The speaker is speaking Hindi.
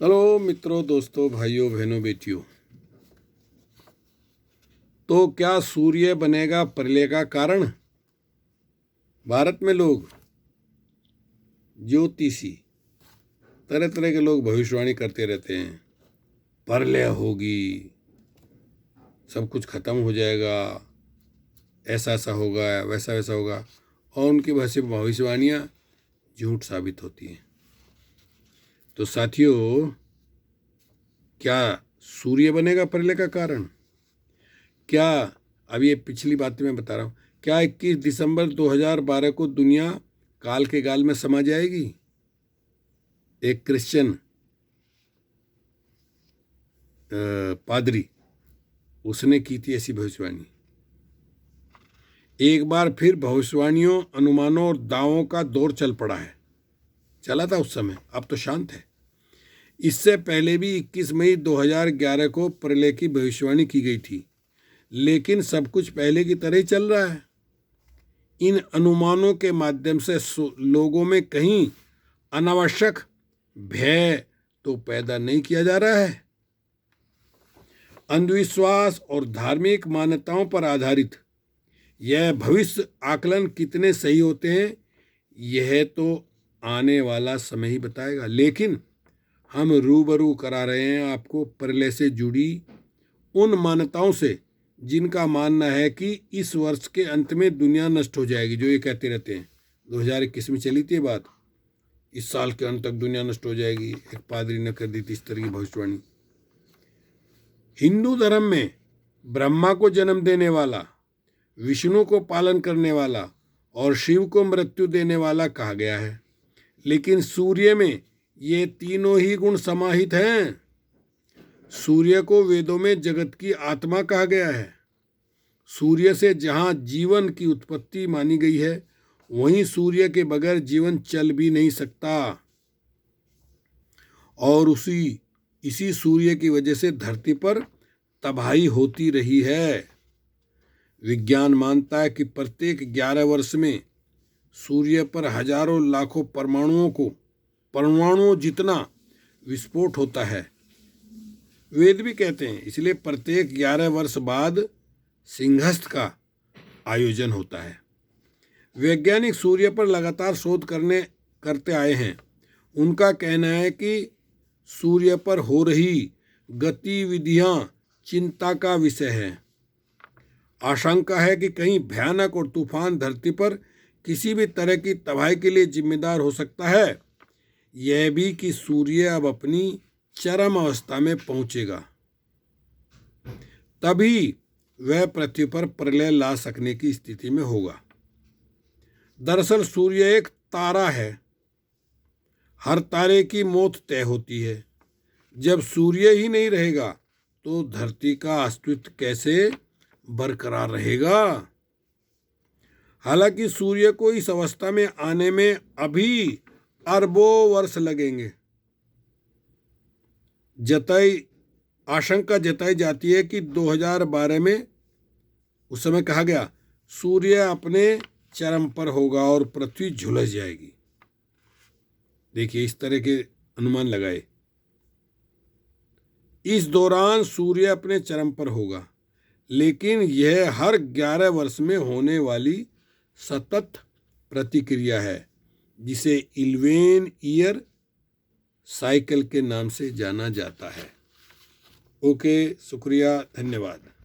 हेलो मित्रों, दोस्तों, भाइयों, बहनों, बेटियों। तो क्या सूर्य बनेगा प्रलय का कारण? भारत में लोग ज्योतिषी तरह तरह के लोग भविष्यवाणी करते रहते हैं। प्रलय होगी, सब कुछ खत्म हो जाएगा, ऐसा ऐसा होगा, वैसा वैसा होगा, और उनकी भविष्यवाणियाँ झूठ साबित होती हैं। तो साथियों, क्या सूर्य बनेगा प्रलय का कारण? क्या अब ये पिछली बातें मैं बता रहा हूँ, क्या 21 दिसंबर 2012 को दुनिया काल के गाल में समा जाएगी? एक क्रिश्चियन पादरी, उसने की थी ऐसी भविष्यवाणी। एक बार फिर भविष्यवाणियों, अनुमानों और दावों का दौर चल पड़ा है। चला था उस समय, अब तो शांत है। इससे पहले भी 21 मई 2011 को प्रलय की भविष्यवाणी की गई थी, लेकिन सब कुछ पहले की तरह ही चल रहा है। इन अनुमानों के माध्यम से लोगों में कहीं अनावश्यक भय तो पैदा नहीं किया जा रहा है। अंधविश्वास और धार्मिक मान्यताओं पर आधारित यह भविष्य आकलन कितने सही होते हैं, यह तो आने वाला समय ही बताएगा। लेकिन हम रूबरू करा रहे हैं आपको प्रलय से जुड़ी उन मान्यताओं से जिनका मानना है कि इस वर्ष के अंत में दुनिया नष्ट हो जाएगी। जो ये कहते रहते हैं, 2021 में चली थी बात, इस साल के अंत तक दुनिया नष्ट हो जाएगी। एक पादरी ने कर दी थी इस तरह की भविष्यवाणी। हिंदू धर्म में ब्रह्मा को जन्म देने वाला, विष्णु को पालन करने वाला और शिव को मृत्यु देने वाला कहा गया है, लेकिन सूर्य में ये तीनों ही गुण समाहित हैं। सूर्य को वेदों में जगत की आत्मा कहा गया है। सूर्य से जहाँ जीवन की उत्पत्ति मानी गई है, वहीं सूर्य के बगैर जीवन चल भी नहीं सकता। और इसी सूर्य की वजह से धरती पर तबाही होती रही है। विज्ञान मानता है कि प्रत्येक 11 वर्ष में सूर्य पर हजारों लाखों परमाणुओं जितना विस्फोट होता है। वेद भी कहते हैं, इसलिए प्रत्येक 11 वर्ष बाद सिंहस्थ का आयोजन होता है। वैज्ञानिक सूर्य पर लगातार शोध करते आए हैं। उनका कहना है कि सूर्य पर हो रही गतिविधियां चिंता का विषय है। आशंका है कि कहीं भयानक और तूफान धरती पर किसी भी तरह की तबाही के लिए जिम्मेदार हो सकता है। यह भी कि सूर्य अब अपनी चरम अवस्था में पहुंचेगा, तभी वह पृथ्वी पर प्रलय ला सकने की स्थिति में होगा। दरअसल सूर्य एक तारा है। हर तारे की मौत तय होती है। जब सूर्य ही नहीं रहेगा तो धरती का अस्तित्व कैसे बरकरार रहेगा? हालांकि सूर्य को इस अवस्था में आने में अभी अरबों वर्ष लगेंगे। आशंका जताई जाती है कि 2012 में उस समय कहा गया सूर्य अपने चरम पर होगा और पृथ्वी झुलस जाएगी। देखिए, इस तरह के अनुमान लगाए। इस दौरान सूर्य अपने चरम पर होगा, लेकिन यह हर 11 वर्ष में होने वाली सतत प्रतिक्रिया है, जिसे 11 ईयर साइकिल के नाम से जाना जाता है। ओके, शुक्रिया, धन्यवाद।